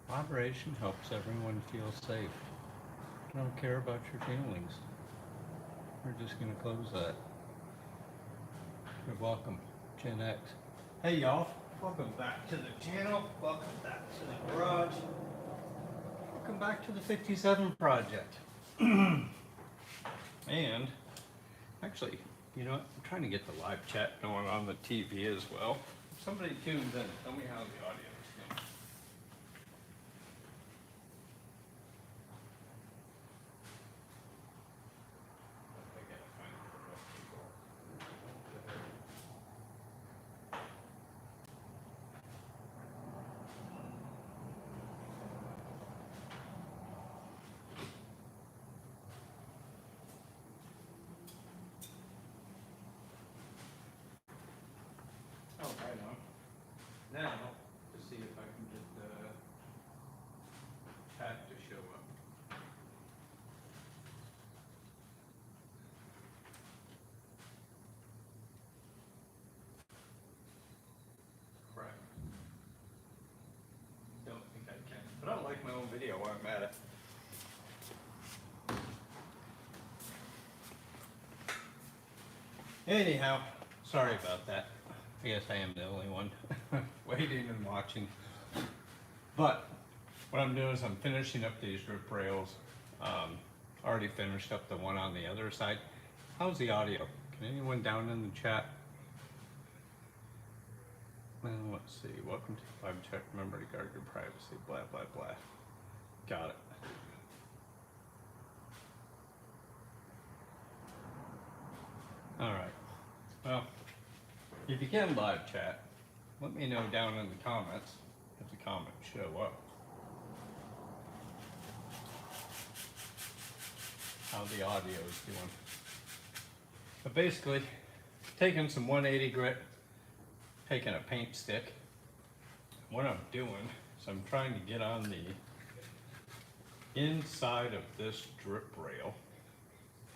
Moderation helps everyone feel safe. I don't care about your feelings. We're just going to close that. You're welcome, Gen X. Hey y'all, welcome back to the channel. Welcome back to the garage. Welcome back to the 57 project. And actually, you know what? I'm trying to get the live chat going on the TV as well. If somebody tunes in, tell me how the audio is going. I gotta find the right people. Oh, right on. Now, to see if I can get the chat to show up. Correct. Don't think I can. But I don't like my own video while I'm at it. Anyhow, sorry about that. I guess I am the only one waiting and watching. But what I'm doing is I'm finishing up these drip rails. Already finished up the one on the other side. How's the audio? Can anyone down in the chat? Well, let's see. Welcome to live check. Remember to guard your privacy. Blah, blah, blah. Got it. All right. Well, if you can live chat, let me know down in the comments if the comments show up. How the audio is doing. But basically, taking some 180 grit, taking a paint stick. What I'm doing is I'm trying to get on the inside of this drip rail,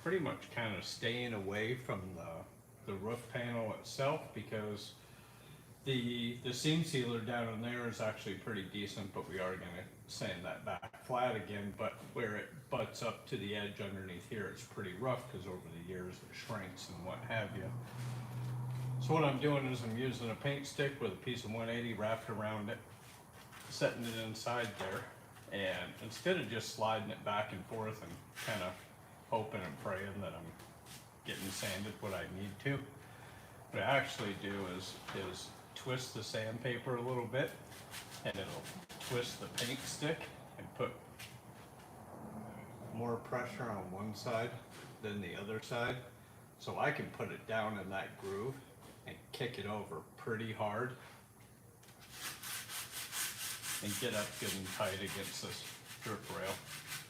pretty much kind of staying away from the roof panel itself, because the seam sealer down in there is actually pretty decent, but we are going to sand that back flat again. But where it butts up to the edge underneath here, it's pretty rough because over the years it shrinks and what have you. So what I'm doing is I'm using a paint stick with a piece of 180 wrapped around it, setting it inside there, and instead of just sliding it back and forth and kind of hoping and praying that I'm getting sanded what I need to, what I actually do is twist the sandpaper a little bit, and it'll twist the paint stick and put more pressure on one side than the other side, so I can put it down in that groove and kick it over pretty hard and get up good and tight against this drip rail.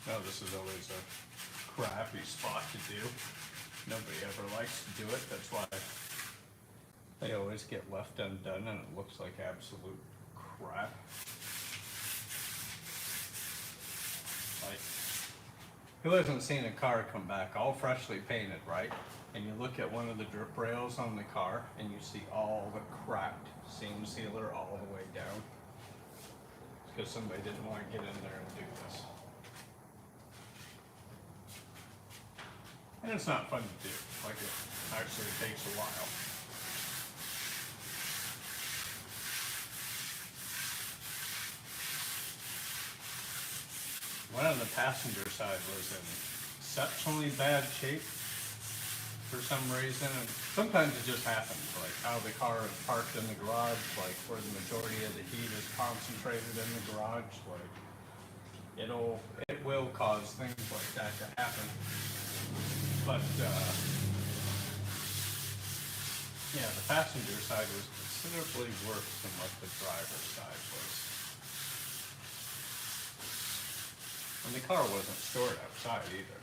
Now this is always a crappy spot to do. Nobody ever likes to do it. That's why they always get left undone and it looks like absolute crap. Like, who hasn't seen a car come back all freshly painted, right? And you look at one of the drip rails on the car and you see all the cracked seam sealer all the way down. It's because somebody didn't want to get in there and do this. And it's not fun to do. Like, it actually takes a while. One on the passenger side was in exceptionally bad shape for some reason, and sometimes it just happens, like how the car is parked in the garage, like where the majority of the heat is concentrated in the garage, like it will cause things like that to happen. But yeah, the passenger side was considerably worse than what the driver's side was. And the car wasn't stored outside either.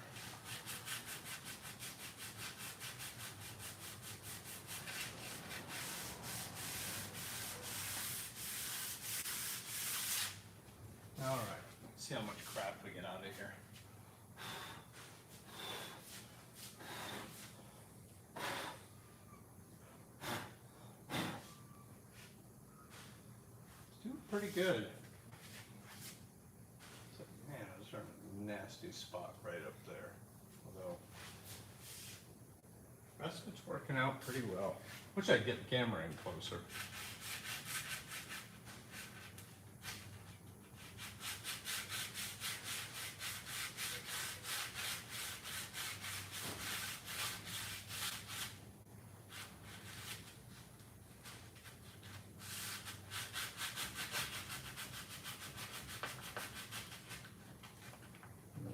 All right, let's see how much crap we get out of here. It's doing pretty good. nasty spot right up there. Although, the rest of it's working out pretty well. Wish I'd get the camera in closer.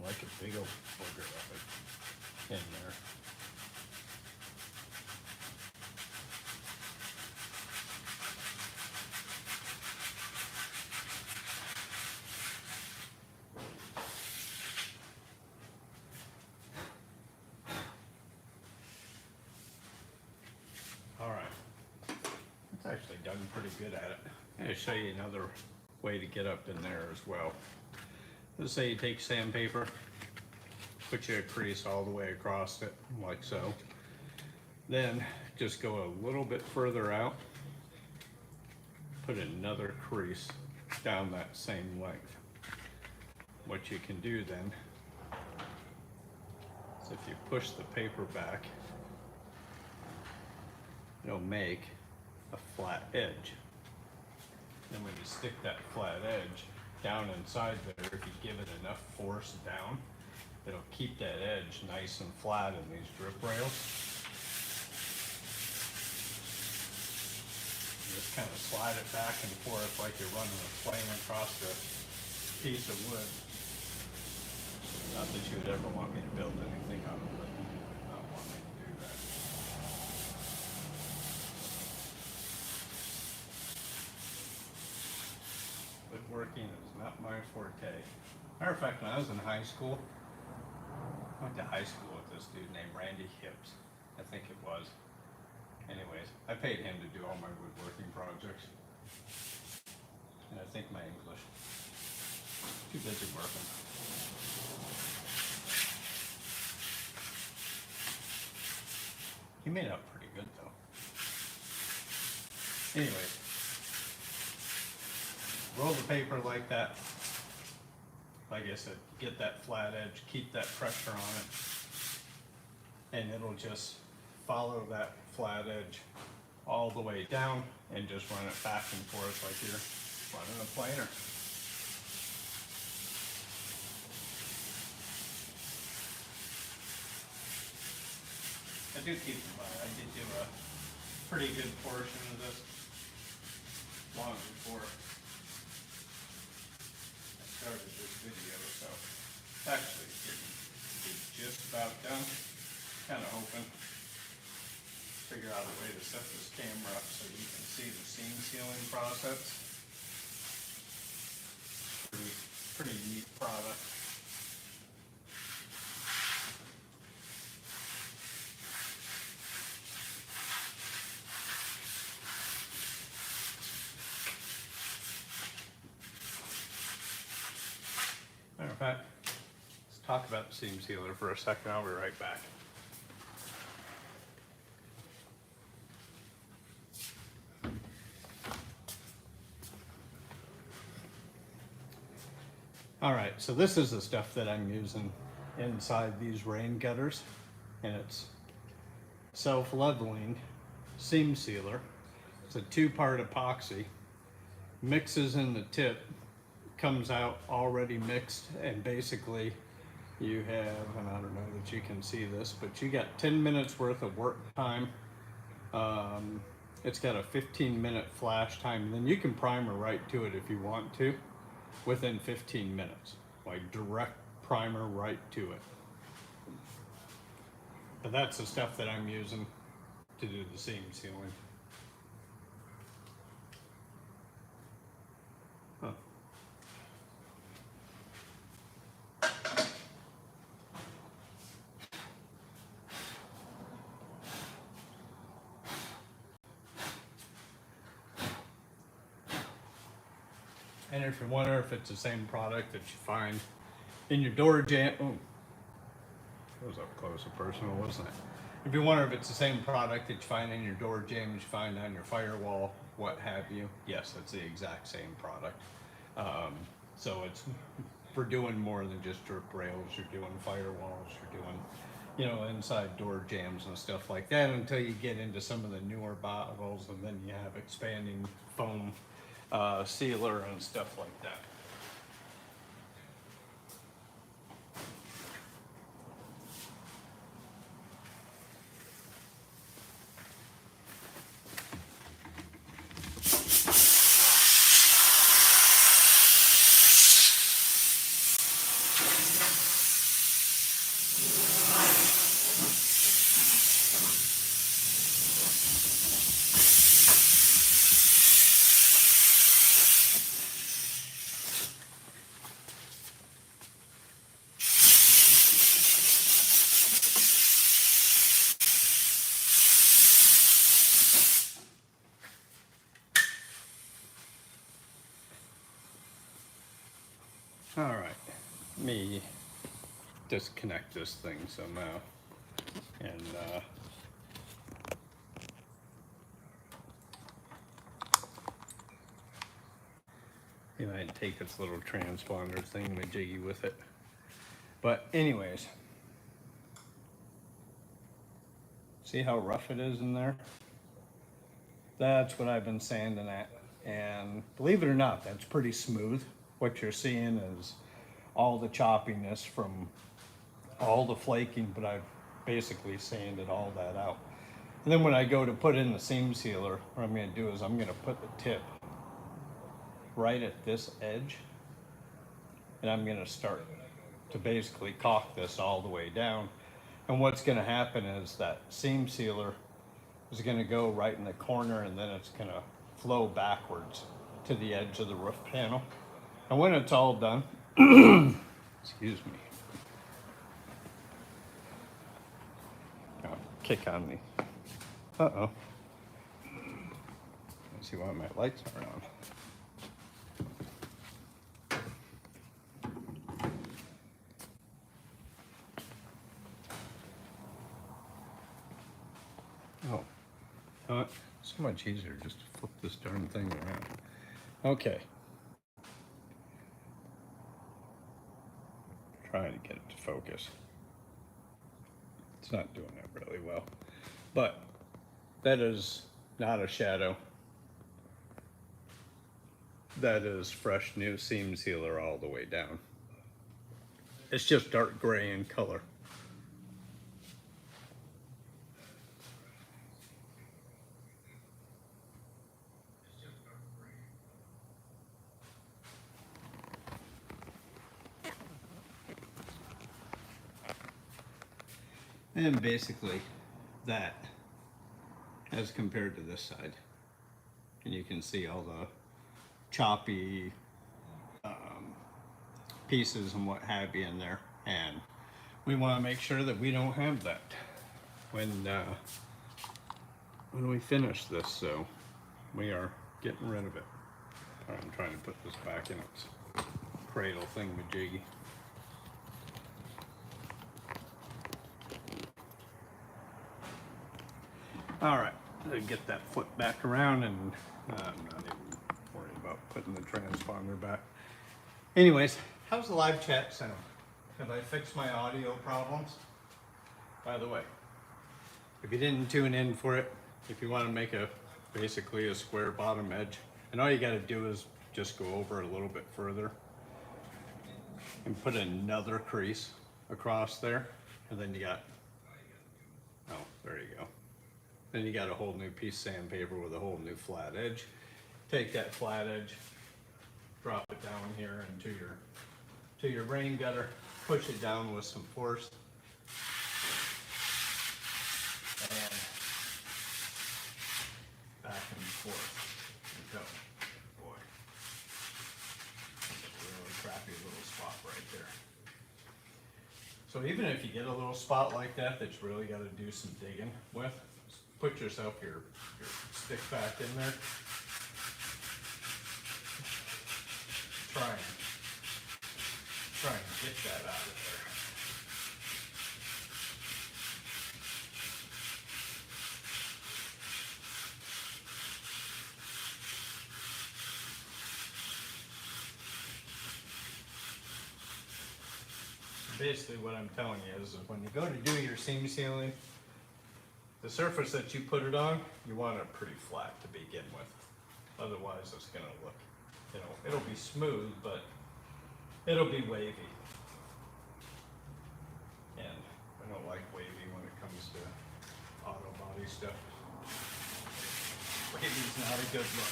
Like a big old booger of it in there. All right, it's actually done pretty good at it. I'm gonna show you another way to get up in there as well. Let's say you take sandpaper, put you a crease all the way across it, like so. Then just go a little bit further out, put another crease down that same length. What you can do then is if you push the paper back, it'll make a flat edge. Then when you stick that flat edge down inside there, if you give it enough force down, it'll keep that edge nice and flat in these drip rails. Just kind of slide it back and forth like you're running a plane across a piece of wood. Not that you would ever want me to build anything out of wood. Not want me to do that. Woodworking is not my forte. Matter of fact, when I was in high school, I went to high school with this dude named Randy Hibbs, I think it was. Anyways, I paid him to do all my woodworking projects. And I think my English. Too busy working. He made up pretty good though. Anyways, roll the paper like that. Like I said, get that flat edge, keep that pressure on it, and it'll just follow that flat edge all the way down and just run it back and forth like you're running a planer. I do keep in mind, I did do a pretty good portion of this long before I started this video, so it's actually getting just about done. Kind of hoping to figure out a way to set this camera up so you can see the seam sealing process. Pretty neat product. Matter of fact, let's talk about the seam sealer for a second. I'll be right back. All right, so this is the stuff that I'm using inside these rain gutters, and it's self-leveling seam sealer. It's a 2-part epoxy, mixes in the tip, comes out already mixed, and basically you have, and I don't know that you can see this, but you got 10 minutes worth of work time. It's got a 15-minute flash time, and then you can primer right to it if you want to within 15 minutes, like direct primer right to it. But that's the stuff that I'm using to do the seam sealing. Huh. And if you wonder if it's the same product that you find in your door jamb, oh, that was up close and personal, wasn't it? If you wonder if it's the same product that you find in your door jambs, you find on your firewall, what have you, yes, it's the exact same product. So it's for doing more than just drip rails. You're doing firewalls, you're doing, you know, inside door jams and stuff like that until you get into some of the newer bottles, and then you have expanding foam sealer and stuff like that. All right, let me disconnect this thing somehow, and you know, I'd take this little transponder thing and jiggy with it. But anyways, see how rough it is in there? That's what I've been sanding at, and believe it or not, that's pretty smooth. What you're seeing is all the choppiness from all the flaking, but I've basically sanded all that out. And then when I go to put in the seam sealer, what I'm going to do is I'm going to put the tip right at this edge, and I'm going to start to basically caulk this all the way down. And what's going to happen is that seam sealer is going to go right in the corner, and then it's going to flow backwards to the edge of the roof panel. And when it's all done, excuse me, I'll kick on the, uh-oh. Let's see why my lights aren't on. Oh, so much easier just to flip this darn thing around. Okay. Trying to get it to focus. It's not doing it really well. But that is not a shadow. That is fresh new seam sealer all the way down. It's just dark gray in color. And basically that as compared to this side. And you can see all the choppy pieces and what have you in there. And we want to make sure that we don't have that when we finish this. So we are getting rid of it. I'm trying to put this back in its cradle thingamajiggy. All right, so get that foot back around, and I'm not even worried about putting the transponder back. Anyways, how's the live chat sound? Have I fixed my audio problems? By the way, if you didn't tune in for it, if you want to make basically a square bottom edge, and all you got to do is just go over a little bit further and put another crease across there, and then you got, oh, there you go. Then you got a whole new piece of sandpaper with a whole new flat edge. Take that flat edge, drop it down here into your rain gutter, push it down with some force, and back and forth until, boy, that's a really crappy little spot right there. So even if you get a little spot like that that's really got to do some digging with, put yourself your stick back in there. Try and get that out of there. basically what I'm telling you is when you go to do your seam sealing, the surface that you put it on, you want it pretty flat to begin with. Otherwise it's gonna look, you know, it'll be smooth, but it'll be wavy. And I don't like wavy when it comes to auto body stuff. Wavy's not a good look.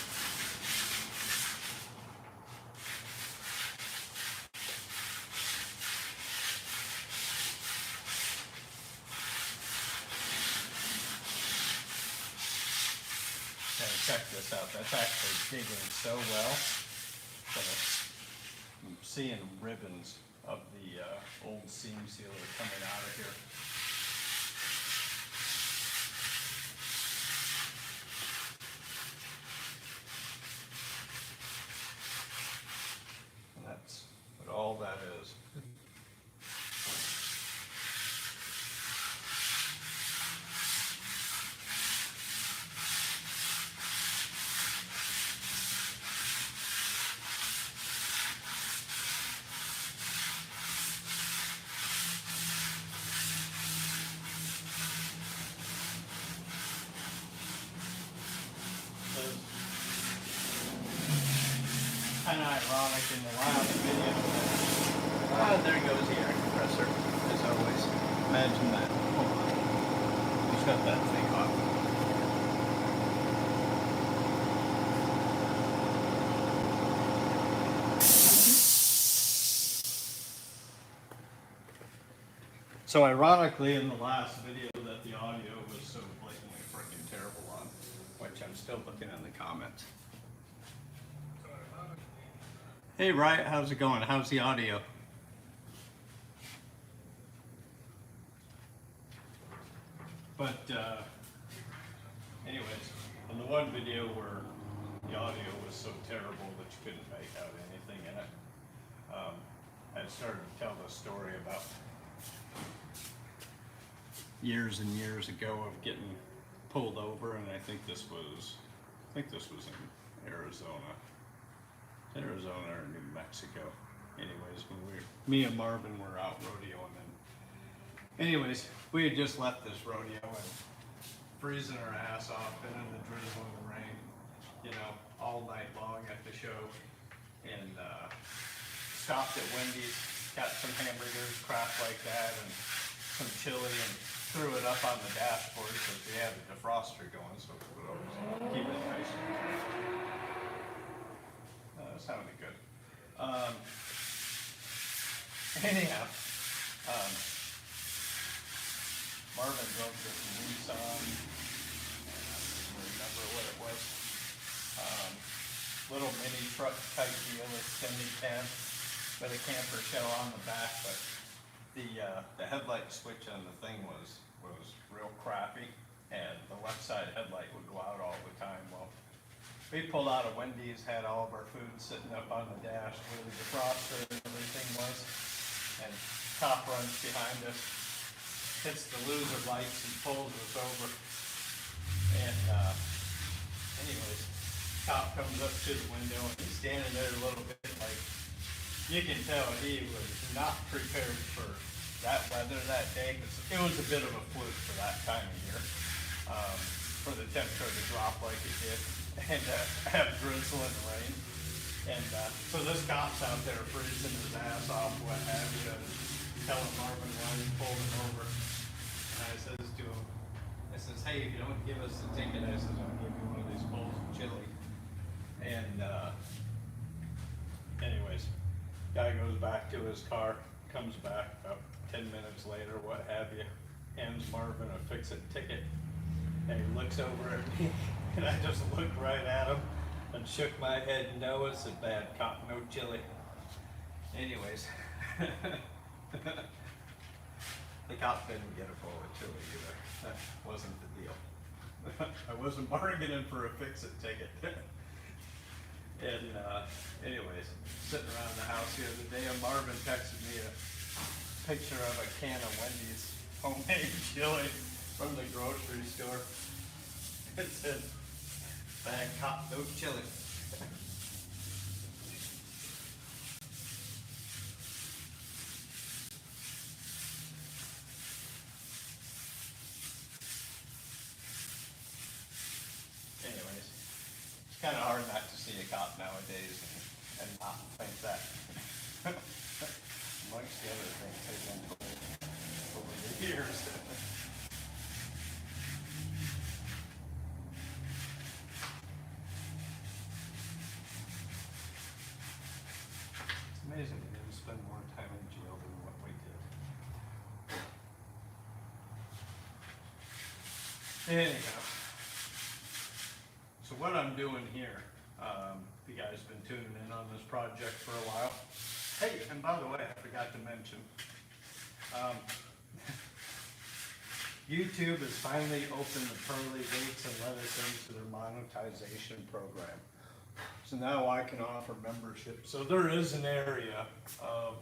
Check this out. That's actually digging so well that I'm seeing ribbons of the old seam sealer coming out of here. And that's what all that is. Kind of ironic in the last video. There goes the air compressor, as always. Imagine that. Hold on. We shut that thing off. So ironically, in the last video that the audio was so blatantly freaking terrible on, which I'm still looking in the comments. Hey Riot, how's it going? How's the audio? But anyways, in the one video where the audio was so terrible that you couldn't make out anything in it, I started to tell the story about years and years ago of getting pulled over, and I think this was in Arizona. Arizona or New Mexico. Anyways, when me and Marvin were out rodeoing, and anyways, we had just left this rodeo and freezing our ass off, been in the drizzle and the rain, you know, all night long at the show, and stopped at Wendy's, got some hamburgers, crap like that, and some chili, and threw it up on the dashboard because we had a defroster going, so it would always keep it nice. Sounded good. Anyhow, Marvin drove this Nissan, I don't remember what it was, little mini truck type deal, extended cab, with a camper shell on the back, but the headlight switch on the thing was real crappy, and the left side headlight would go out all the time. Well, we pulled out of Wendy's, had all of our food sitting up on the dash where the defroster and everything was, and cop runs behind us, hits the loser lights and pulls us over. And anyways, cop comes up to the window and he's standing there a little bit like, you can tell he was not prepared for that weather that day. It was a bit of a fluke for that time of year, for the temperature to drop like it did. And have drizzle and rain, and so this cop's out there freezing his ass off, what have you, and telling Marvin why he pulled him over. And I says to him, I says, hey, if you don't give us the ticket, I says, I'll give you one of these bowls of chili. And anyways, guy goes back to his car, comes back about 10 minutes later, what have you, hands Marvin a fix-it ticket. And he looks over at me, and I just looked right at him and shook my head, no, it's a bad cop, no chili. Anyways, the cop didn't get a bowl of chili either. That wasn't the deal. I wasn't bargaining for a fix-it ticket. And anyways, sitting around the house the other day, and Marvin texted me a picture of a can of Wendy's homemade chili from the grocery store. It said, bad cop, no chili. Ah, thanks that. Amongst the other things they've been told over the years. It's amazing we didn't spend more time in jail than what we did. Anyhow, so what I'm doing here, you guys been tuning in on this project for a while. Hey, and by the way, I forgot to mention, YouTube has finally opened the pearly gates and let us into their monetization program. So now I can offer membership. So there is an area of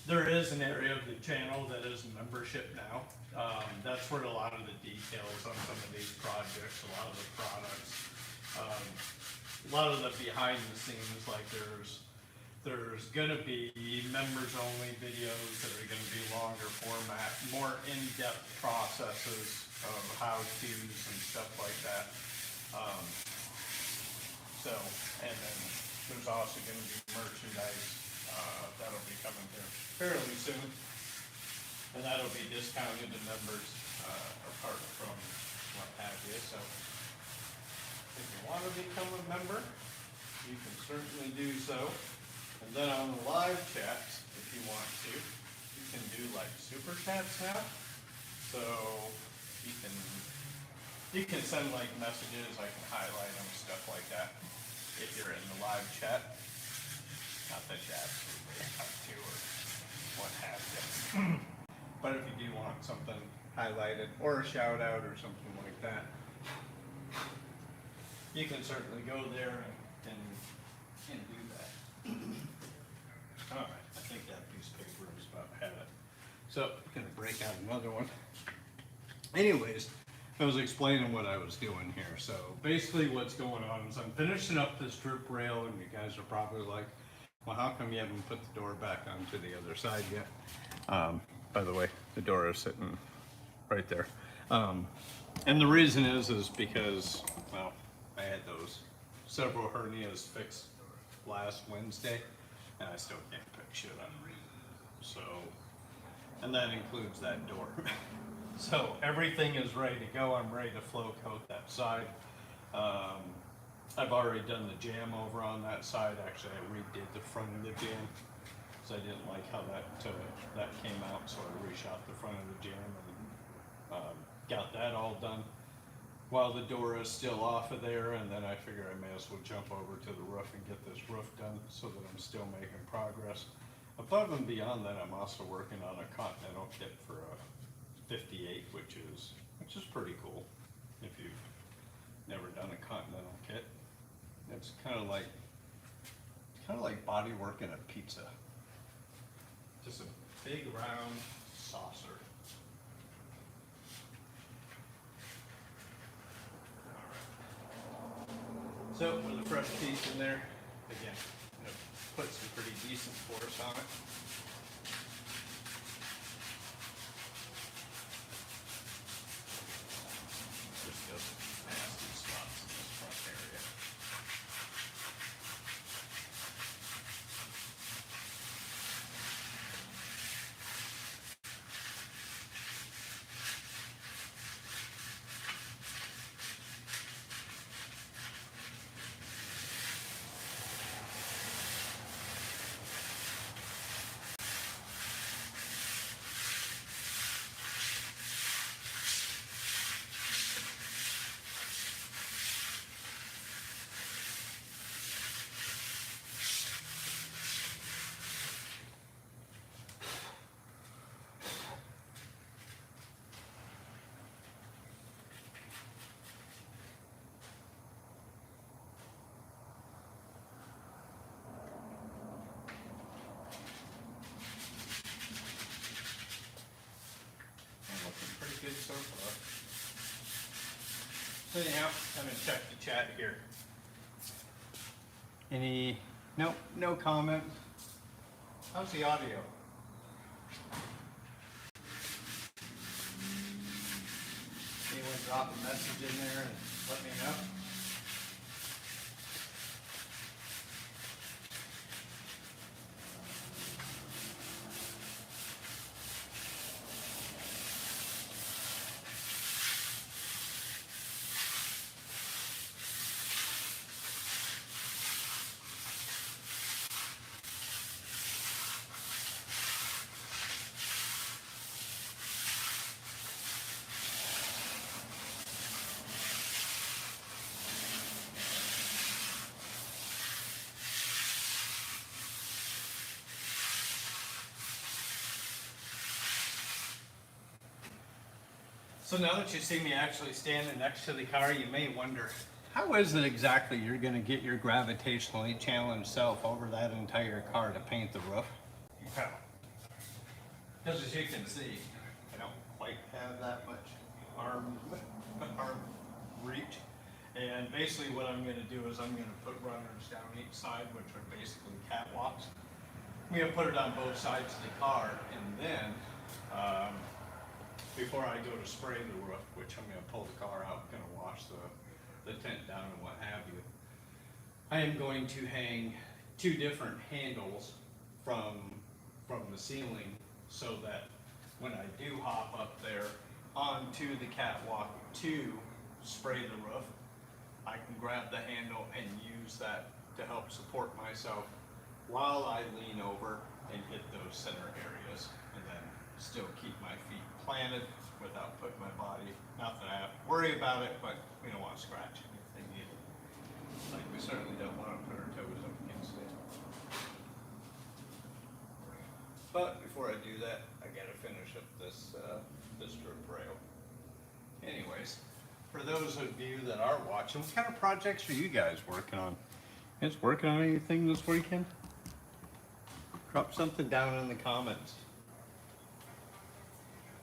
the channel that is membership now. That's where a lot of the details on some of these projects, a lot of the products, a lot of the behind the scenes, like there's gonna be members only videos that are gonna be longer format, more in-depth processes of how-tos and stuff like that. So, and then there's also gonna be merchandise, that'll be coming here fairly soon. And that'll be discounted to members, apart from what have you, so. If you wanna become a member, you can certainly do so. And then on the live chats, if you want to, you can do like super chats now. So you can send like messages, I can highlight them, stuff like that. If you're in the live chat, not that you absolutely have to or what have you. But if you do want something highlighted or a shout out or something like that, you can certainly go there and do that. All right, I think that piece of paper is about had it. So I'm gonna break out another one. Anyways, I was explaining what I was doing here. So basically what's going on is I'm finishing up this drip rail and you guys are probably like, well, how come you haven't put the door back onto the other side yet? By the way, the door is sitting right there. And the reason is because, well, I had those several hernias fixed last Wednesday and I still can't pick shit up. So, and that includes that door. So everything is ready to go. I'm ready to flow coat that side. I've already done the jam over on that side. Actually, I redid the front of the jam because I didn't like how that came out. So I reshot the front of the jam and got that all done while the door is still off of there. And then I figure I may as well jump over to the roof and get this roof done so that I'm still making progress. Above and beyond that, I'm also working on a Continental kit for a 58, which is pretty cool if you've never done a Continental kit. It's kind of like body work in a pizza. Just a big round saucer. All right. So with a fresh piece in there, again, I'm gonna put some pretty decent force on it. Nasty spots in this front area. Good so far. So anyhow, I'm gonna check the chat here. No comment. How's the audio? Anyone drop a message in there and let me know? So now that you see me actually standing next to the car, you may wonder, how is it exactly you're going to get your gravitationally challenged self over that entire car to paint the roof? Well, because as you can see, I don't quite have that much arm reach. And basically what I'm going to do is I'm going to put runners down each side, which are basically catwalks. I'm going to put it on both sides of the car, and then before I go to spray the roof, which I'm going to pull the car out, going to wash the tent down and what have you, I am going to hang two different handles from the ceiling so that when I do hop up there onto the catwalk to spray the roof, I can grab the handle and use that to help support myself while I lean over and hit those center areas, and then still keep my feet planted without putting my body, not that I have to worry about it, but we don't want to scratch anything either. Like, we certainly don't want to put our toes up against it. But before I do that, I gotta finish up this drip rail. Anyways, for those of you that are watching, what kind of projects are you guys working on? You guys working on anything this weekend? Drop something down in the comments.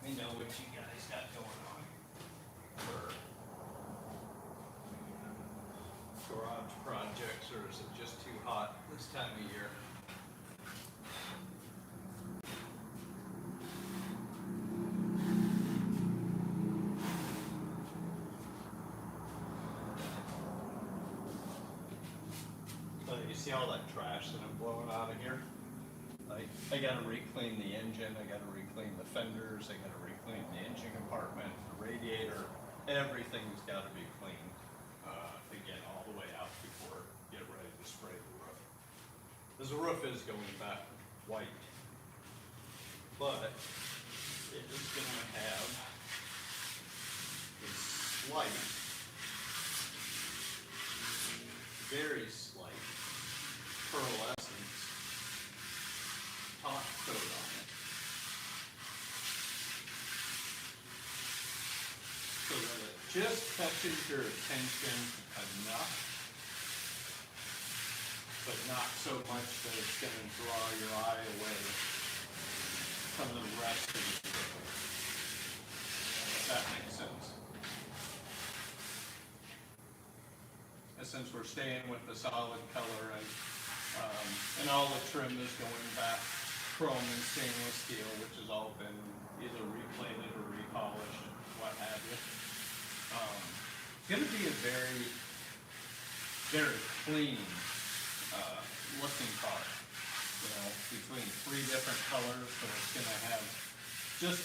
Let me know what you guys got going on for garage projects, or is it just too hot this time of year? You see all that trash that I'm blowing out of here? Like, I gotta re-clean the engine, I gotta re-clean the fenders, I gotta re-clean the engine compartment, the radiator, everything's gotta be clean to get all the way out before I get ready to spray the roof. Because the roof is going back white, but it is gonna have a slight, very slight pearlescence top coat on it, so that it just catches your attention enough, but not so much that it's going to draw your eye away from the rest of the vehicle. If that makes sense. And since we're staying with the solid color and all the trim is going back chrome and stainless steel, which has all been either replated or repolished, what have you. It's going to be a very, very clean looking car. You know, between three different colors, so it's going to have just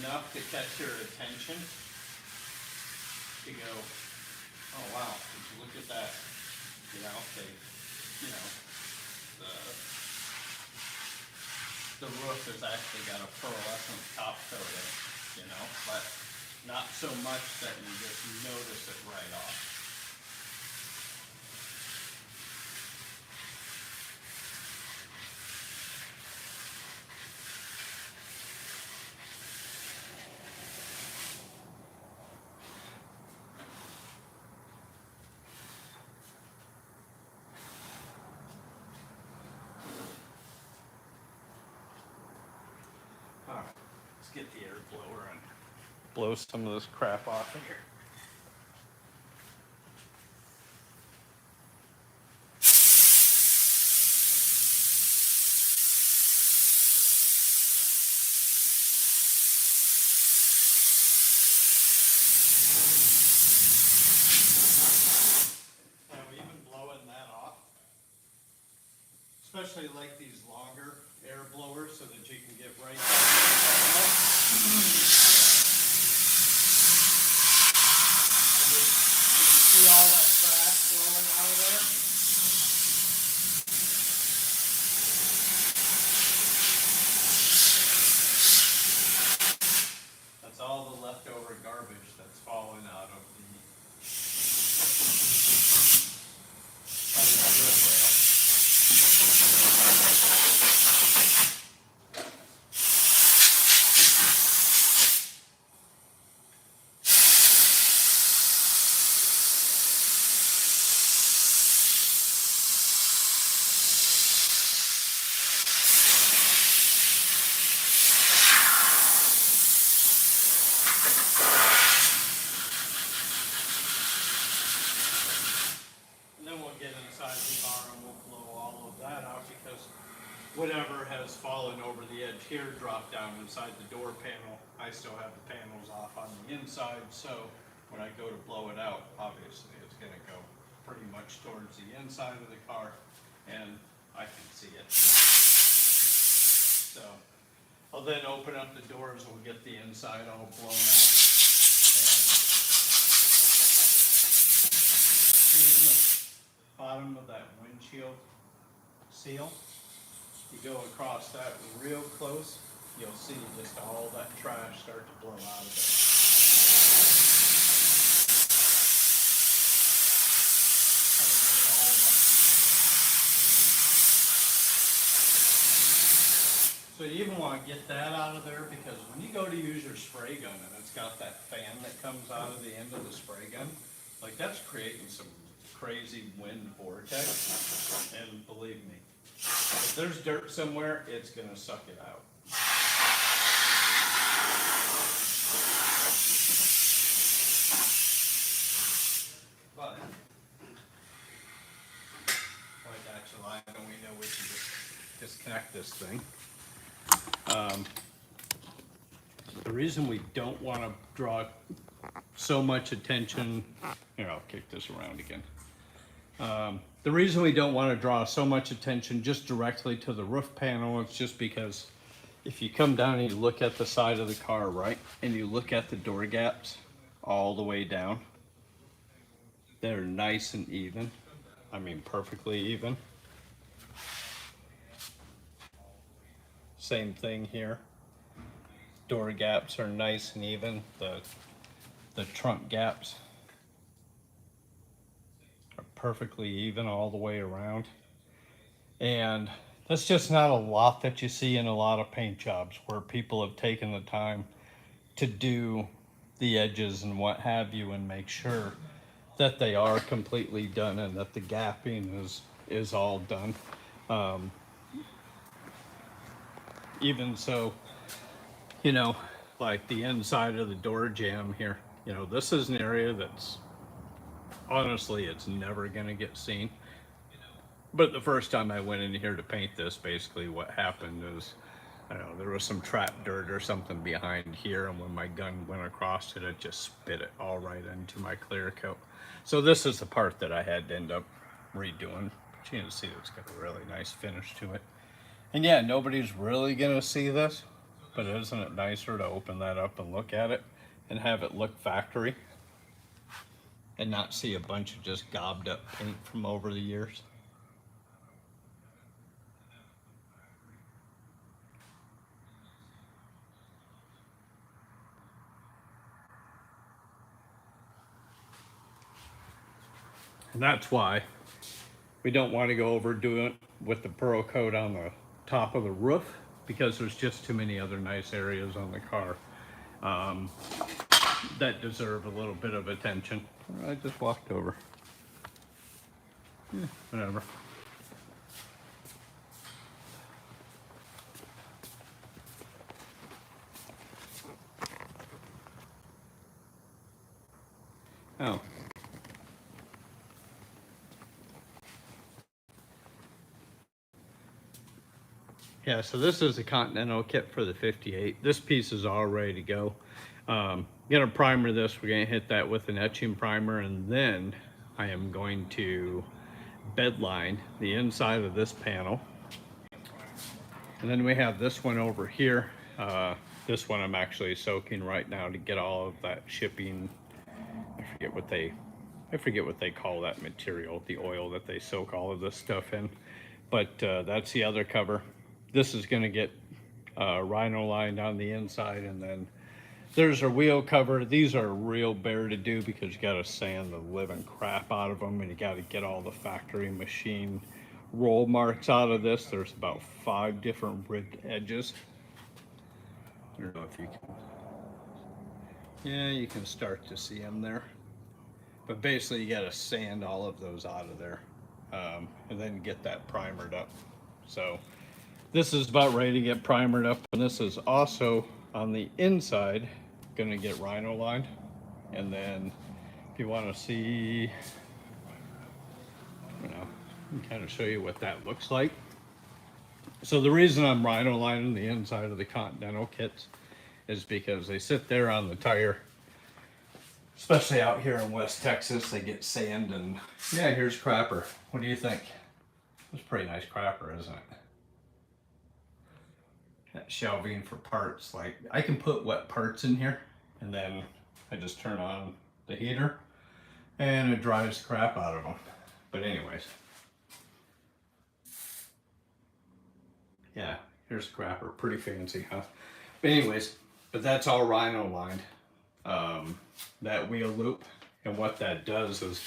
enough to catch your attention to go, oh wow, did you look at that? You know, the roof has actually got a pearlescent top coat in it, you know, but not so much that you just notice it right off. Get the air blower and blow some of this crap off of here. Now, even blowing that off, especially like these longer air blowers, so that you can get right down. Did you see all that trash flowing out of there? That's all the leftover garbage that's falling out of the roof rail. whatever has fallen over the edge here drop down inside the door panel. I still have the panels off on the inside, so when I go to blow it out, obviously it's gonna go pretty much towards the inside of the car, and I can see it. So I'll then open up the doors and we'll get the inside all blown out. And see the bottom of that windshield seal? You go across that real close, you'll see just all that trash start to blow out of it. So you even want to get that out of there, because when you go to use your spray gun and it's got that fan that comes out of the end of the spray gun, like that's creating some crazy wind vortex, and believe me, if there's dirt somewhere, it's gonna suck it out. But like actually, I know we know we can just disconnect this thing. The reason we don't want to draw so much attention, here I'll kick this around again. The reason we don't want to draw so much attention just directly to the roof panel is just because if you come down and you look at the side of the car, right, and you look at the door gaps all the way down, they're nice and even. I mean, perfectly even. Same thing here. Door gaps are nice and even. The trunk gaps are perfectly even all the way around. And that's just not a lot that you see in a lot of paint jobs where people have taken the time to do the edges and what have you and make sure that they are completely done and that the gapping is all done. Even so, you know, like the inside of the door jamb here, you know, this is an area that's honestly, it's never gonna get seen. But the first time I went in here to paint this, basically what happened is, I don't know, there was some trapped dirt or something behind here, and when my gun went across it, it just spit it all right into my clear coat. So this is the part that I had to end up redoing. But you can see it's got a really nice finish to it. And yeah, nobody's really gonna see this, but isn't it nicer to open that up and look at it and have it look factory and not see a bunch of just gobbed up paint from over the years? And that's why we don't want to go overdo it with the pearl coat on the top of the roof, because there's just too many other nice areas on the car that deserve a little bit of attention. I just walked over. Yeah, whatever. Oh. Yeah, so this is a Continental kit for the 58. This piece is all ready to go. Gonna primer this. We're gonna hit that with an etching primer, and then I am going to bedline the inside of this panel. And then we have this one over here. This one I'm actually soaking right now to get all of that shipping. I forget what they call that material, the oil that they soak all of this stuff in. But that's the other cover. This is going to get rhino lined on the inside, and then there's our wheel cover. These are real bare to do because you got to sand the living crap out of them, and you got to get all the factory machine roll marks out of this. There's about 5 different ribbed edges. I don't know if you can. Yeah, you can start to see them there. But basically, you got to sand all of those out of there, and then get that primered up. So this is about ready to get primered up, and this is also on the inside going to get rhino lined. And then if you want to see, you know, I can kind of show you what that looks like. So the reason I'm rhino lining the inside of the Continental kits is because they sit there on the tire, especially out here in West Texas. They get sand and yeah, here's crapper. What do you think? It's a pretty nice crapper, isn't it? That shelving for parts, like I can put wet parts in here and then I just turn on the heater and it dries the crap out of them. But anyways, yeah, here's the crapper, pretty fancy, huh? But anyways, but that's all rhino lined, that wheel loop. And what that does is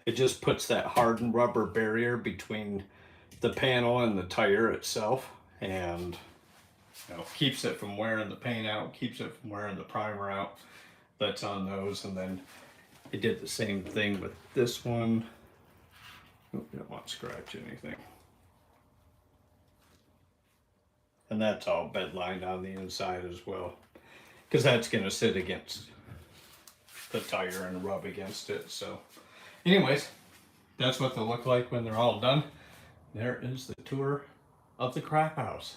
it just puts that hardened rubber barrier between the panel and the tire itself, and you know, keeps it from wearing the paint out, keeps it from wearing the primer out that's on those. And then it did the same thing with this one. Oh, you don't want to scratch anything. And that's all bed lined on the inside as well, because that's going to sit against the tire and rub against it. So anyways, that's what they'll look like when they're all done. There is the tour of the crap house.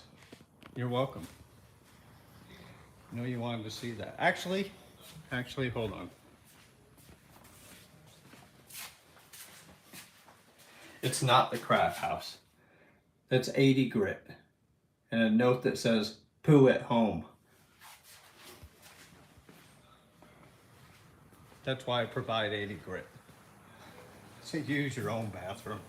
You're welcome. I know you wanted to see that. Actually, hold on. It's not the crap house. That's 80 grit. And a note that says, poo at home. That's why I provide 80 grit. So use your own bathroom.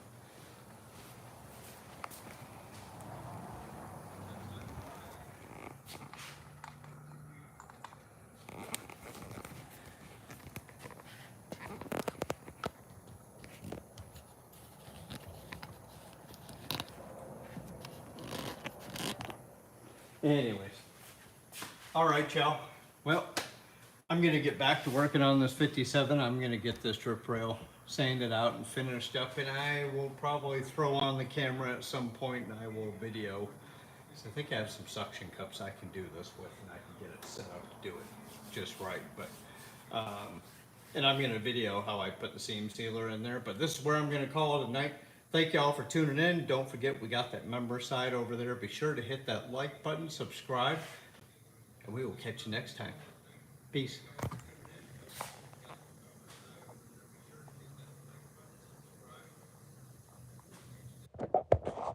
Anyways. All right, y'all. Well, I'm gonna get back to working on this 57. I'm gonna get this drip rail sanded out and finished up, and I will probably throw on the camera at some point and I will video. So I think I have some suction cups I can do this with, and I can get it set up to do it just right. But and I'm gonna video how I put the seam sealer in there. But this is where I'm gonna call it a night. Thank y'all for tuning in. Don't forget, we got that member side over there. Be sure to hit that like button, subscribe, and we will catch you next time. Peace.